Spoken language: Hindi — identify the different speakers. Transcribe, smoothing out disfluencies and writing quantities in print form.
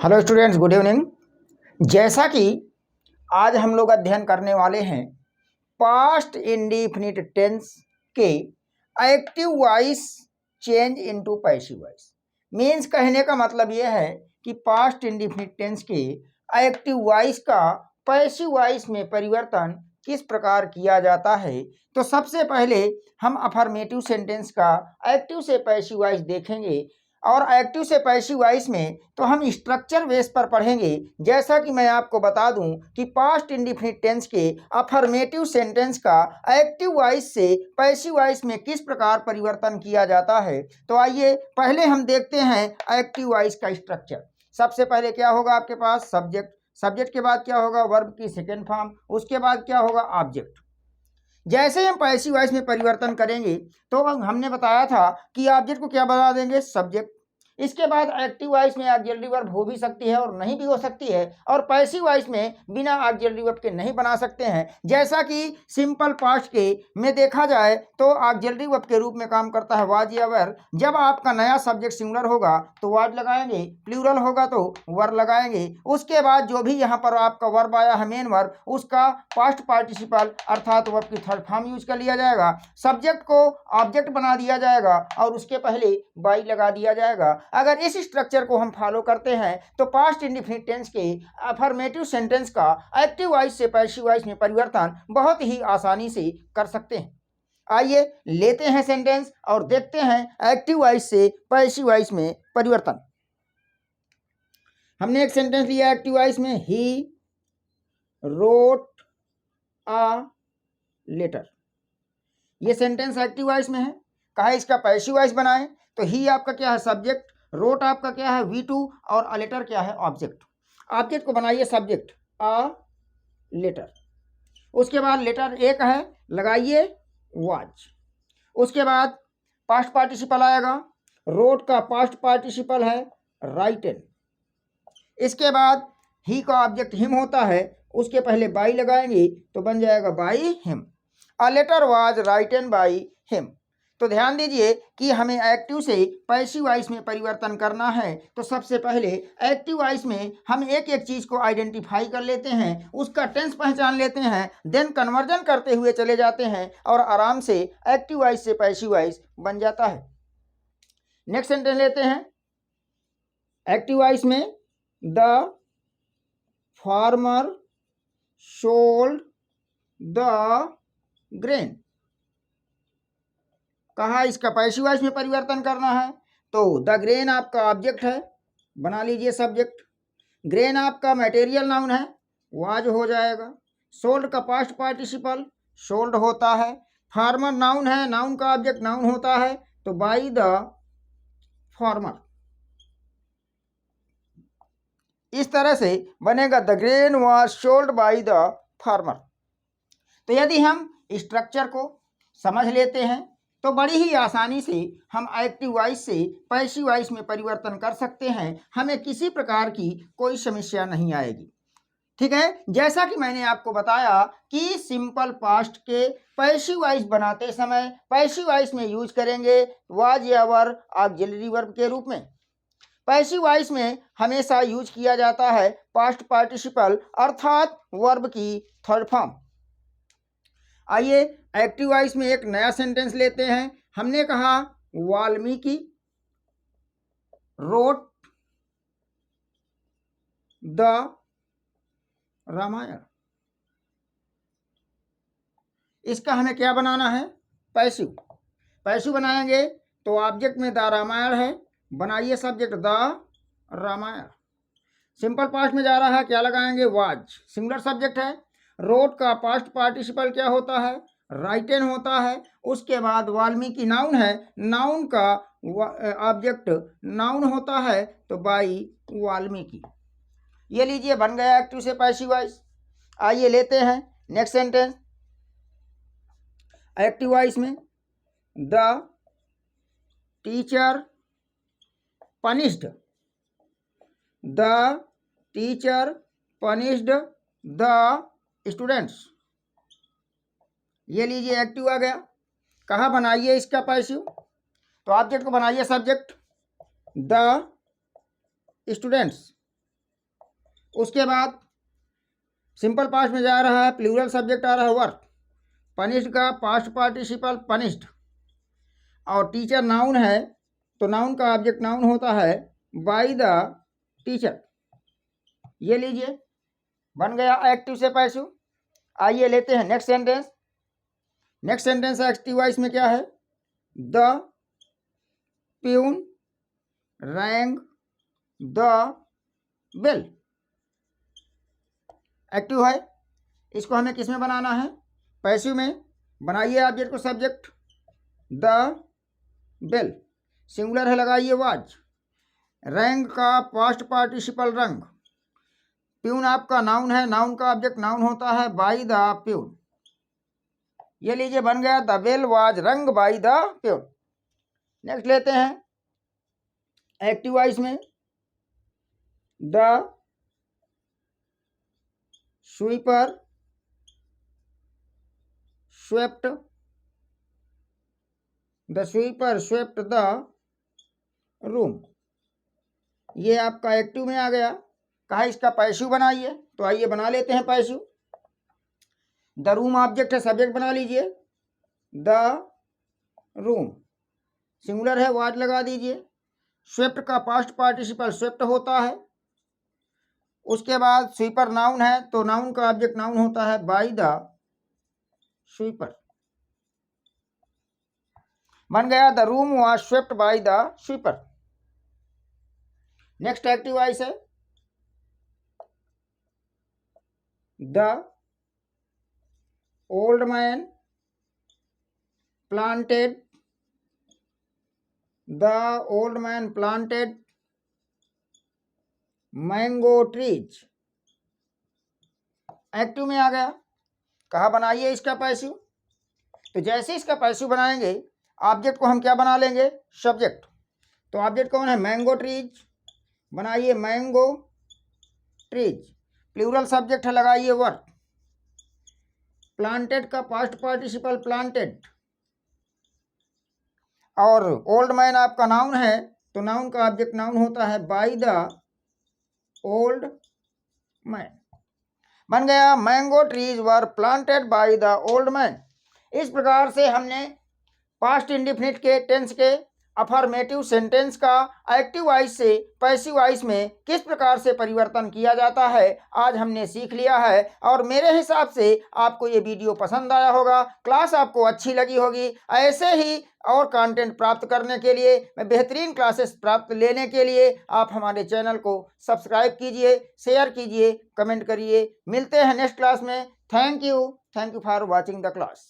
Speaker 1: Hello students, good evening. जैसा कि आज हम लोग अध्ययन करने वाले हैं पास्ट इंडिफिनिट टेंस के active voice change into passive voice. Means कहने का मतलब यह है कि पास्ट इंडिफिनिट टेंस के एक्टिव वॉइस का पैसिव वॉइस में परिवर्तन किस प्रकार किया जाता है। तो सबसे पहले हम अफर्मेटिव सेंटेंस का एक्टिव से पैसिव वॉइस देखेंगे और एक्टिव से पैसिव वॉइस में तो हम स्ट्रक्चर बेस पर पढ़ेंगे। जैसा कि मैं आपको बता दूं कि पास्ट इंडिफिनिट टेंस के अफर्मेटिव सेंटेंस का एक्टिव वॉइस से पैसिव वॉइस में किस प्रकार परिवर्तन किया जाता है। तो आइए पहले हम देखते हैं एक्टिव वॉइस का स्ट्रक्चर। सबसे पहले क्या होगा आपके पास सब्जेक्ट, सब्जेक्ट के बाद क्या होगा वर्ब की सेकेंड फॉर्म, उसके बाद क्या होगा ऑब्जेक्ट। जैसे हम पैसिव वॉइस में परिवर्तन करेंगे तो हमने बताया था कि ऑब्जेक्ट को क्या बना देंगे सब्जेक्ट। इसके बाद एक्टिव वॉइस में ऑक्सिलरी वर्ब हो भी सकती है और नहीं भी हो सकती है, और पैसिव वॉइस में बिना ऑक्सिलरी वर्ब के नहीं बना सकते हैं। जैसा कि सिंपल पास्ट के में देखा जाए तो ऑक्सिलरी वर्ब के रूप में काम करता है वाज या वर। जब आपका नया सब्जेक्ट सिंगुलर होगा तो वाज लगाएंगे, प्लूरल होगा तो वर लगाएंगे। उसके बाद जो भी यहाँ पर आपका वर्ब आया है मेन वर्ब, उसका पास्ट पार्टिसिपल अर्थात वर्ब की थर्ड फॉर्म यूज कर लिया जाएगा। सब्जेक्ट को ऑब्जेक्ट बना दिया जाएगा और उसके पहले बाई लगा दिया जाएगा। अगर इस स्ट्रक्चर को हम फॉलो करते हैं तो पास्ट इंडिफिनिट टेंस के अफर्मेटिव सेंटेंस का एक्टिव वॉइस से पैसिव वॉइस में परिवर्तन बहुत ही आसानी से कर सकते हैं। आइए लेते हैं सेंटेंस और देखते हैं एक्टिव वॉइस से पैसिव वॉइस में परिवर्तन। हमने एक सेंटेंस लिया एक्टिव वॉइस में, ही रोट अ लेटर। ये सेंटेंस एक्टिव वॉइस में है। कहा इसका पैसिव वॉइस बनाएं तो ही आपका क्या है सब्जेक्ट, रोट आपका क्या है V2 और अ लेटर क्या है ऑब्जेक्ट। ऑब्जेक्ट को बनाइए सब्जेक्ट अ लेटर। उसके बाद लेटर एक है लगाइए वाज। उसके बाद पास्ट पार्टिसिपल आएगा, रोट का पास्ट पार्टिसिपल है राइटन। इसके बाद ही का ऑब्जेक्ट हिम होता है, उसके पहले बाई लगाएंगे तो बन जाएगा by him. A letter was written by him. तो ध्यान दीजिए कि हमें एक्टिव से पैसिव वॉइस में परिवर्तन करना है। तो सबसे पहले एक्टिव वॉइस में हम एक एक चीज को आइडेंटिफाई कर लेते हैं, उसका टेंस पहचान लेते हैं, देन कन्वर्जन करते हुए चले जाते हैं और आराम से एक्टिव वॉइस से पैसिव वॉइस बन जाता है। नेक्स्ट सेंटेंस लेते हैं। एक्टिव वॉइस में the farmer sold the grain. कहा इसका पैसिव वॉइस में परिवर्तन करना है तो द ग्रेन आपका ऑब्जेक्ट है, बना लीजिए सब्जेक्ट। ग्रेन आपका मटेरियल नाउन है, वाज हो जाएगा। सोल्ड का पास्ट पार्टिसिपल सोल्ड होता है। फार्मर नाउन है, नाउन का ऑब्जेक्ट नाउन होता है तो बाई द फार्मर। इस तरह से बनेगा the grain was sold by the farmer. तो यदि हम स्ट्रक्चर को समझ लेते हैं तो बड़ी ही आसानी से हम एक्टिव वॉइस से पैसिव वॉइस में परिवर्तन कर सकते हैं। हमें किसी प्रकार की कोई समस्या नहीं आएगी। ठीक है, जैसा कि मैंने आपको बताया कि सिंपल पास्ट के पैसिव वॉइस बनाते समय पैसिव वॉइस में यूज करेंगे वाज या वर ऑक्सिलरी वर्ब के रूप में। पैसिव वॉइस में हमेशा यूज किया जाता है पास्ट पार्टिसिपल अर्थात वर्ब की थर्ड फॉर्म। आइए एक्टिव वॉइस में एक नया सेंटेंस लेते हैं। हमने कहा वाल्मीकि रोट द रामायण। इसका हमें क्या बनाना है पैसिव। पैसिव बनाएंगे तो ऑब्जेक्ट में द रामायण है, बनाइए subject the Ramayana. Simple past में जा रहा है, क्या लगाएंगे वाज, सिंगुलर सब्जेक्ट है। रोट का पास्ट पार्टिसिपल क्या होता है राइटन होता है। उसके बाद वाल्मीकि नाउन है, नाउन का ऑब्जेक्ट नाउन होता है तो बाई वाल्मीकि। ये लीजिए बन गया एक्टिव से पैसिव वॉइस। आइए लेते हैं नेक्स्ट सेंटेंस। एक्टिव वॉइस में the teacher punished, the teacher punished the students. ये लीजिए एक्टिव आ गया। कहाँ बनाइए इसका पैसिव, तो ऑब्जेक्ट को बनाइए सब्जेक्ट द स्टूडेंट्स। उसके बाद सिंपल पास्ट में जा रहा है, प्लूरल सब्जेक्ट आ रहा है वर्क, पनिश्ड का पास्ट पार्टिसिपल पनिश्ड, और टीचर नाउन है तो नाउन का ऑब्जेक्ट नाउन होता है बाय द टीचर। ये लीजिए बन गया एक्टिव से पैसिव। आइए लेते हैं next sentence. Next sentence active voice में क्या है? The peon rang the bell. Active है, इसको हमें किस में बनाना है? पैसिव में। बनाइए ऑब्जेक्ट को सब्जेक्ट द बेल, सिंगुलर है लगाइए वाज, रैंग का पास्ट पार्टिसिपल रंग, प्यून आपका नाउन है, नाउन का ऑब्जेक्ट नाउन होता है बाय द प्यून। ये लीजिए बन गया द बेल वाज रंग बाय द प्यून। नेक्स्ट लेते हैं एक्टिव वॉइस में the sweeper swept, the sweeper swept the room. ये आपका एक्टिव में आ गया। कहा इसका पैसिव बनाइए, तो आइए बना लेते हैं पैसिव। द रूम ऑब्जेक्ट है, सब्जेक्ट बना लीजिए द रूम, सिंगुलर है वाज लगा दीजिए, स्वेप्ट का पास्ट पार्टिसिपल स्वेप्ट होता है। उसके बाद स्वीपर नाउन है तो नाउन का ऑब्जेक्ट नाउन होता है बाय द स्वीपर। बन गया the room was swept by the sweeper. Next active voice है the old man planted, the old man planted mango trees. Active में आ गया। कहा बनाइए इसका पैसिव, तो जैसे इसका पैसिव बनाएंगे ऑब्जेक्ट को हम क्या बना लेंगे? सब्जेक्ट। तो ऑब्जेक्ट कौन है? मैंगो ट्रीज, बनाइए मैंगो ट्रीज, प्लूरल सब्जेक्ट है लगाइए वर्क, प्लांटेड का पास्ट पार्टिसिपल प्लांटेड, और ओल्ड मैन आपका नाउन है तो नाउन का ऑब्जेक्ट नाउन होता है बाय द ओल्ड मैन। बन गया mango trees were planted by the old man. इस प्रकार से हमने पास्ट इंडिफिनिट के टेंस के अफर्मेटिव सेंटेंस का एक्टिव वॉइस से पैसिव वॉइस में किस प्रकार से परिवर्तन किया जाता है आज हमने सीख लिया है। और मेरे हिसाब से आपको ये वीडियो पसंद आया होगा, क्लास आपको अच्छी लगी होगी। ऐसे ही और कंटेंट प्राप्त करने के लिए, बेहतरीन क्लासेस प्राप्त लेने के लिए आप हमारे चैनल को सब्सक्राइब कीजिए, शेयर कीजिए, कमेंट करिए। मिलते हैं नेक्स्ट क्लास में। Thank you for watching the class.